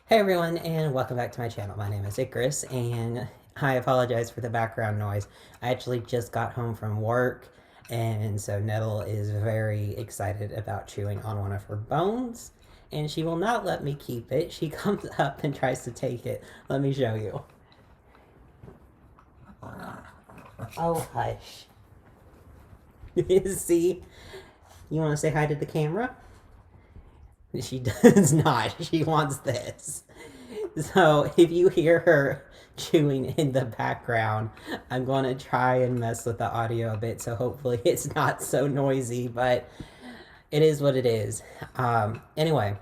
Hey everyone, and welcome back to my channel. My name is Icarus, and I apologize for the background noise. I actually just got home from work, and so Nettle is very excited about chewing on one of her bones, and she will not let me keep it. She comes up and tries to take it. Let me show you. Oh, hush. See? You want to say hi to the camera? She does not. She wants this. So if you hear her chewing in the background, I'm going to try and mess with the audio a bit, so hopefully it's not so noisy, but it is what it is. Anyway,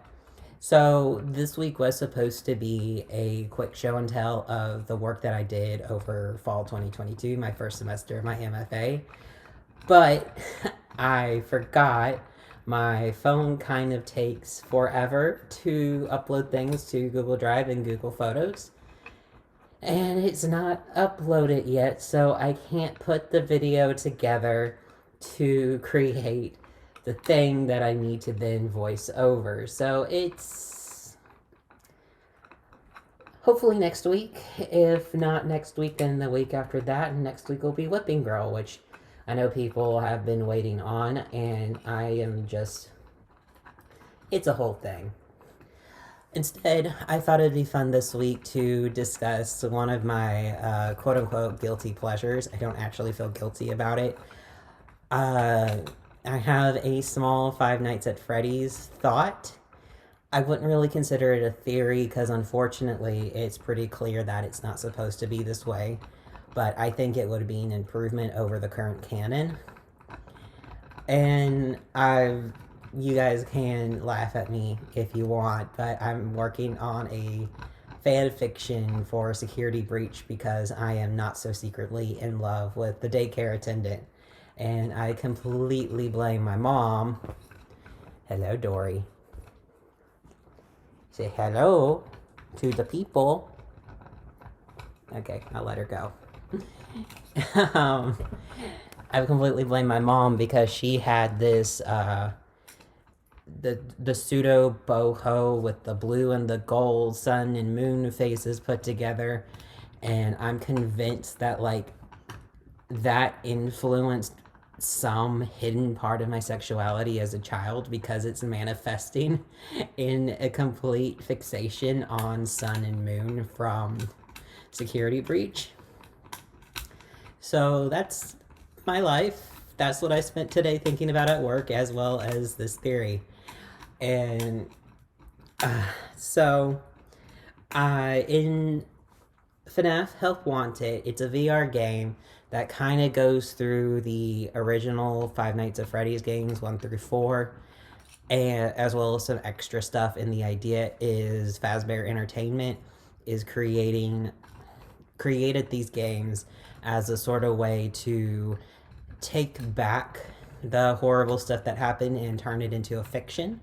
so this week was supposed to be a quick show and tell of the work that I did over fall 2022, my first semester of my MFA, but I forgot my phone kind of takes forever to upload things to Google Drive and Google Photos. And it's not uploaded yet, so I can't put the video together to create the thing that I need to then voice over. So it's hopefully next week. If not next week, then the week after that. And next week will be Whipping Girl, which I know people have been waiting on, and I am just. It's a whole thing. Instead, I thought it'd be fun this week to discuss one of my quote unquote guilty pleasures. I don't actually feel guilty about it. Uh, I have a small Five Nights at Freddy's thought. I wouldn't really consider it a theory because unfortunately it's pretty clear that it's not supposed to be this way. But I think it would be an improvement over the current canon. And you guys can laugh at me if you want, but I'm working on a fan fiction for Security Breach because I am not so secretly in love with the daycare attendant. And I completely blame my mom. Hello, Dory. Say hello to the people. Okay, I'll let her go. I completely blame my mom because she had this the pseudo boho with the blue and the gold sun and moon faces put together, and I'm convinced that that influenced some hidden part of my sexuality as a child because it's manifesting in a complete fixation on sun and moon from Security Breach. So that's my life. That's what I spent today thinking about at work, as well as this theory. And so, in FNAF Help Wanted, it's a VR game that kind of goes through the original Five Nights at Freddy's games 1 through 4, and as well as some extra stuff. And the idea is Fazbear Entertainment is created these games as a sort of way to take back the horrible stuff that happened and turn it into a fiction,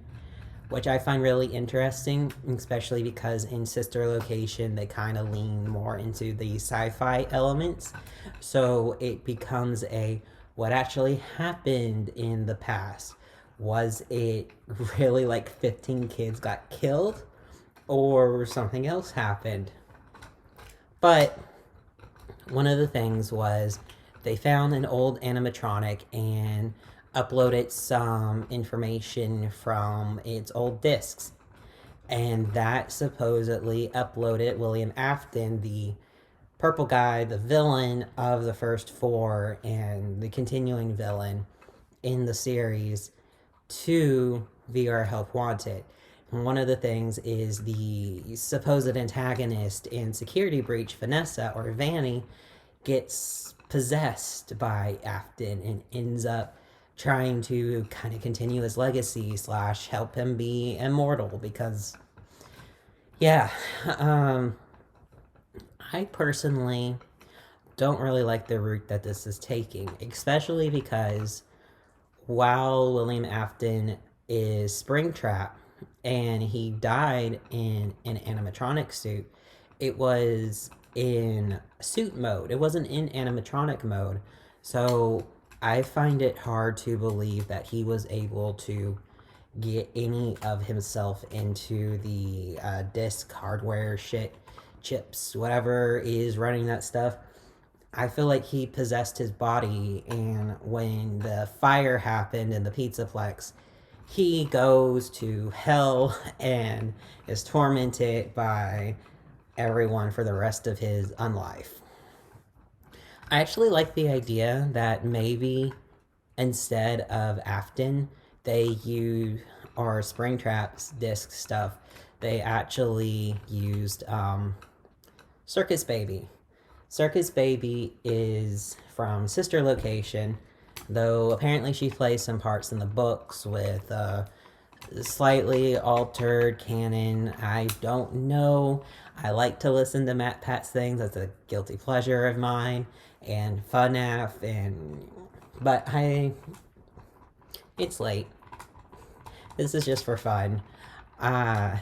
which I find really interesting, especially because in Sister Location they kind of lean more into the sci-fi elements. So it becomes a what actually happened in the past. Was it really like 15 kids got killed, or something else happened? But one of the things was they found an old animatronic and uploaded some information from its old discs. And that supposedly uploaded William Afton, the purple guy, the villain of the first four, and the continuing villain in the series, to VR Help Wanted. And one of the things is the supposed antagonist in Security Breach, Vanessa, or Vanny, gets possessed by Afton and ends up trying to kind of continue his legacy / help him be immortal because yeah, I personally don't really like the route that this is taking, especially because while William Afton is Springtrap and he died in an animatronic suit, it was in suit mode. It wasn't in animatronic mode. So I find it hard to believe that he was able to get any of himself into the disk hardware shit, chips, whatever is running that stuff. I feel like he possessed his body, and when the fire happened in the Pizzaplex, he goes to hell and is tormented by everyone for the rest of his unlife. I actually like the idea that maybe instead of Afton, they use, or Springtrap's disc stuff, they actually used Circus Baby. Circus Baby is from Sister Location, though apparently she plays some parts in the books with slightly altered canon. I don't know. I like to listen to Matt Pat's things. That's a guilty pleasure of mine. And FNAF, but it's late. This is just for fun. The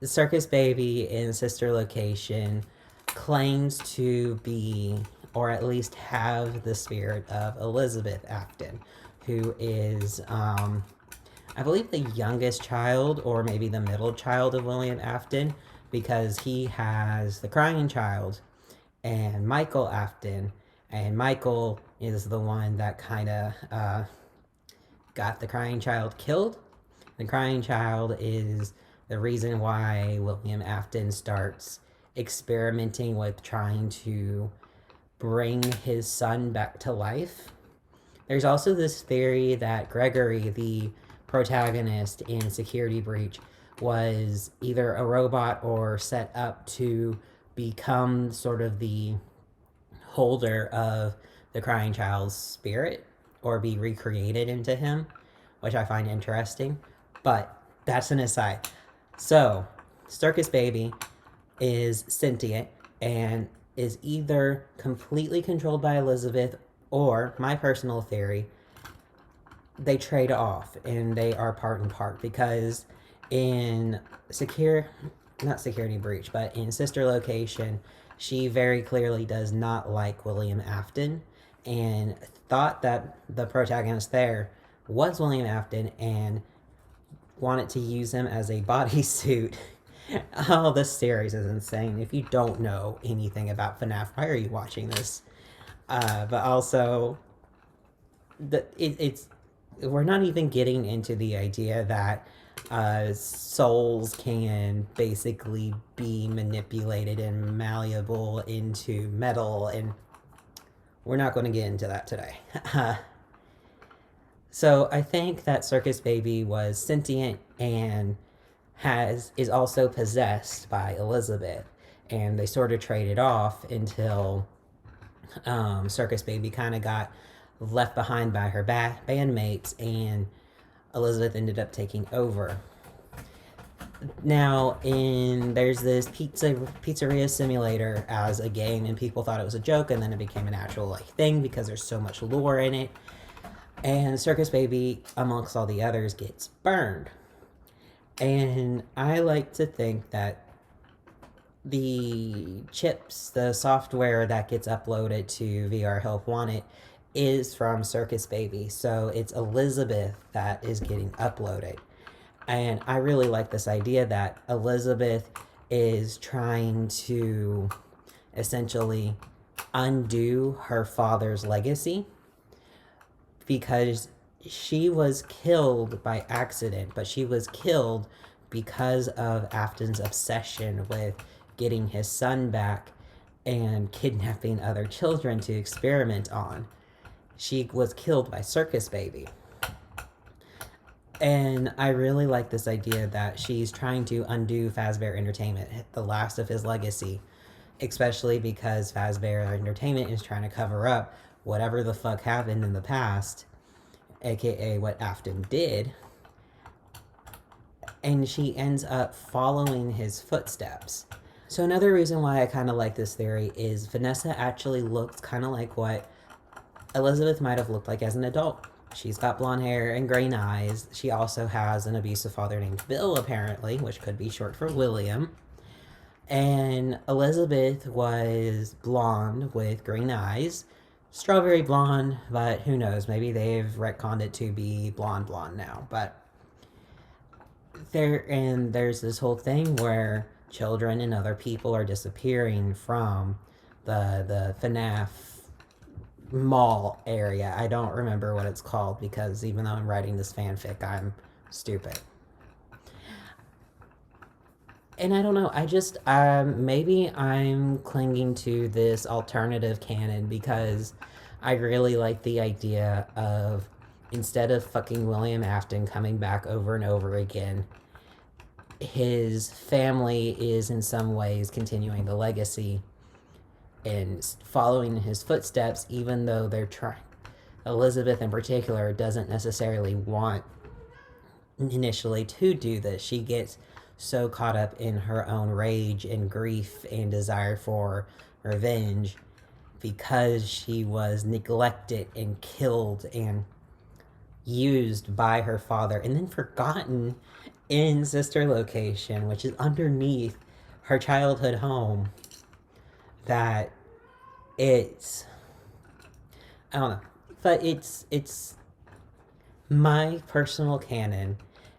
Circus Baby in Sister Location claims to be, or at least have, the spirit of Elizabeth Afton, who is, I believe, the youngest child, or maybe the middle child of William Afton, because he has the crying child and Michael Afton, and Michael is the one that kind of got the crying child killed. The crying child is the reason why William Afton starts experimenting with trying to bring his son back to life. There's also this theory that Gregory, the protagonist in Security Breach, was either a robot or set up to become sort of the holder of the crying child's spirit or be recreated into him, which I find interesting. But that's an aside. So, Circus Baby is sentient and is either completely controlled by Elizabeth, or, my personal theory, they trade off and they are part and part, because in not Security Breach, but in Sister Location, she very clearly does not like William Afton and thought that the protagonist there was William Afton and wanted to use him as a bodysuit. Oh, this series is insane. If you don't know anything about FNAF, why are you watching this? But also, it's we're not even getting into the idea that souls can basically be manipulated and malleable into metal, and we're not going to get into that today. So I think that Circus Baby was sentient and is also possessed by Elizabeth, and they sort of traded off until Circus Baby kind of got left behind by her bandmates, and Elizabeth ended up taking over. Now, there's this pizzeria simulator as a game, and people thought it was a joke, and then it became an actual thing because there's so much lore in it. And Circus Baby, amongst all the others, gets burned. And I like to think that the chips, the software that gets uploaded to VR Help Wanted, is from Circus Baby. So it's Elizabeth that is getting uploaded. And I really like this idea that Elizabeth is trying to essentially undo her father's legacy, because she was killed by accident, but she was killed because of Afton's obsession with getting his son back and kidnapping other children to experiment on. She was killed by Circus Baby. And I really like this idea that she's trying to undo Fazbear Entertainment, the last of his legacy, especially because Fazbear Entertainment is trying to cover up whatever the fuck happened in the past, aka what Afton did. And she ends up following his footsteps. So another reason why I kind of like this theory is Vanessa actually looks kind of like what Elizabeth might have looked like as an adult. She's got blonde hair and green eyes. She also has an abusive father named Bill, apparently, which could be short for William. And Elizabeth was blonde with green eyes. Strawberry blonde, but who knows? Maybe they've retconned it to be blonde now. But there's this whole thing where children and other people are disappearing from the FNAF mall area. I don't remember what it's called because even though I'm writing this fanfic, I'm stupid. And I don't know, I just, maybe I'm clinging to this alternative canon because I really like the idea of instead of fucking William Afton coming back over and over again, his family is in some ways continuing the legacy and following his footsteps, even though they're trying. Elizabeth, in particular, doesn't necessarily want initially to do this. She gets so caught up in her own rage and grief and desire for revenge because she was neglected and killed and used by her father and then forgotten in sister location, which is underneath her childhood home. That it's, I don't know, but it's my personal canon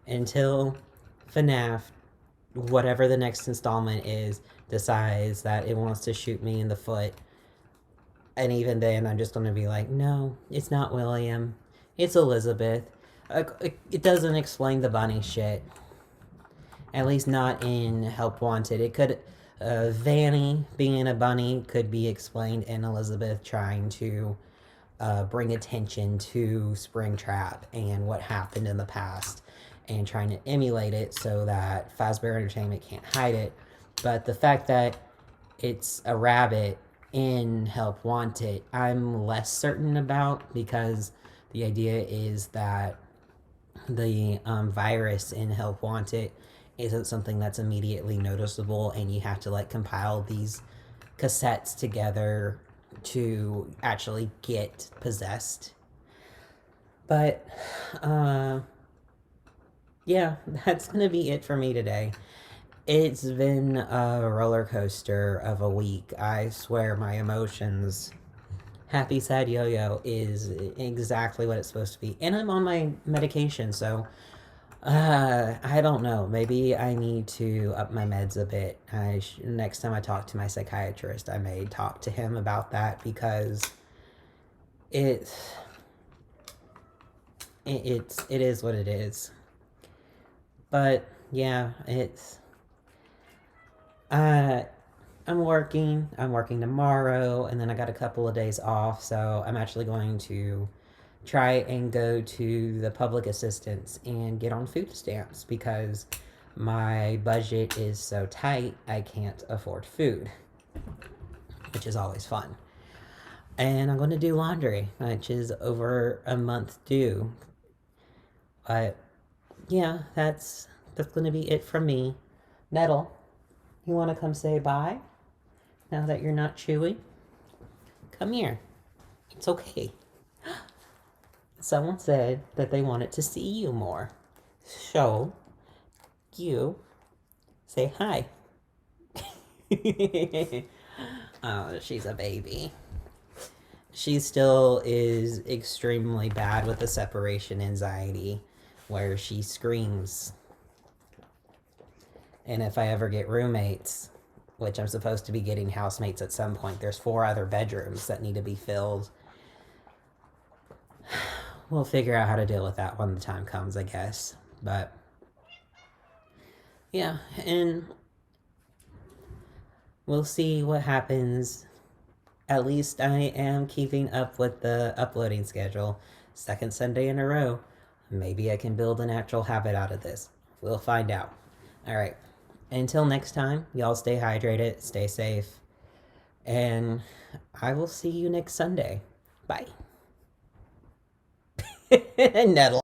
until FNAF, whatever the next installment is, decides that it wants to shoot me in the foot. And even then, I'm just going to be like, no, it's not William. It's Elizabeth. It doesn't explain the bunny shit. At least not in Help Wanted. It could, Vanny being a bunny could be explained, and Elizabeth trying to bring attention to Springtrap and what happened in the past and trying to emulate it so that Fazbear Entertainment can't hide it. But the fact that it's a rabbit in Help Wanted, I'm less certain about because the idea is that the virus in Help Wanted isn't something that's immediately noticeable and you have to like compile these cassettes together to actually get possessed. But yeah, that's gonna be it for me today. It's been a roller coaster of a week. I swear my emotions, happy sad yo-yo is exactly what it's supposed to be, and I'm on my medication, so I don't know. Maybe I need to up my meds a bit. Next time I talk to my psychiatrist, I may talk to him about that because it it is what it is. But yeah, it's I'm working. I'm working tomorrow, and then I got a couple of days off, so I'm actually going to try and go to the public assistance and get on food stamps because my budget is so tight I can't afford food, which is always fun. And I'm going to do laundry, which is over a month due. But yeah, that's going to be it from me. Nettle, you want to come say bye now that you're not chewing? Come here. It's okay. Someone said that they wanted to see you more. So, you say hi. Oh, she's a baby. She still is extremely bad with the separation anxiety, where she screams. And if I ever get roommates, which I'm supposed to be getting housemates at some point, there's 4 other bedrooms that need to be filled. We'll figure out how to deal with that when the time comes, I guess. But yeah, and we'll see what happens. At least I am keeping up with the uploading schedule. Second Sunday in a row. Maybe I can build an actual habit out of this. We'll find out. All right. Until next time, y'all stay hydrated, stay safe, and I will see you next Sunday. Bye. Nettle.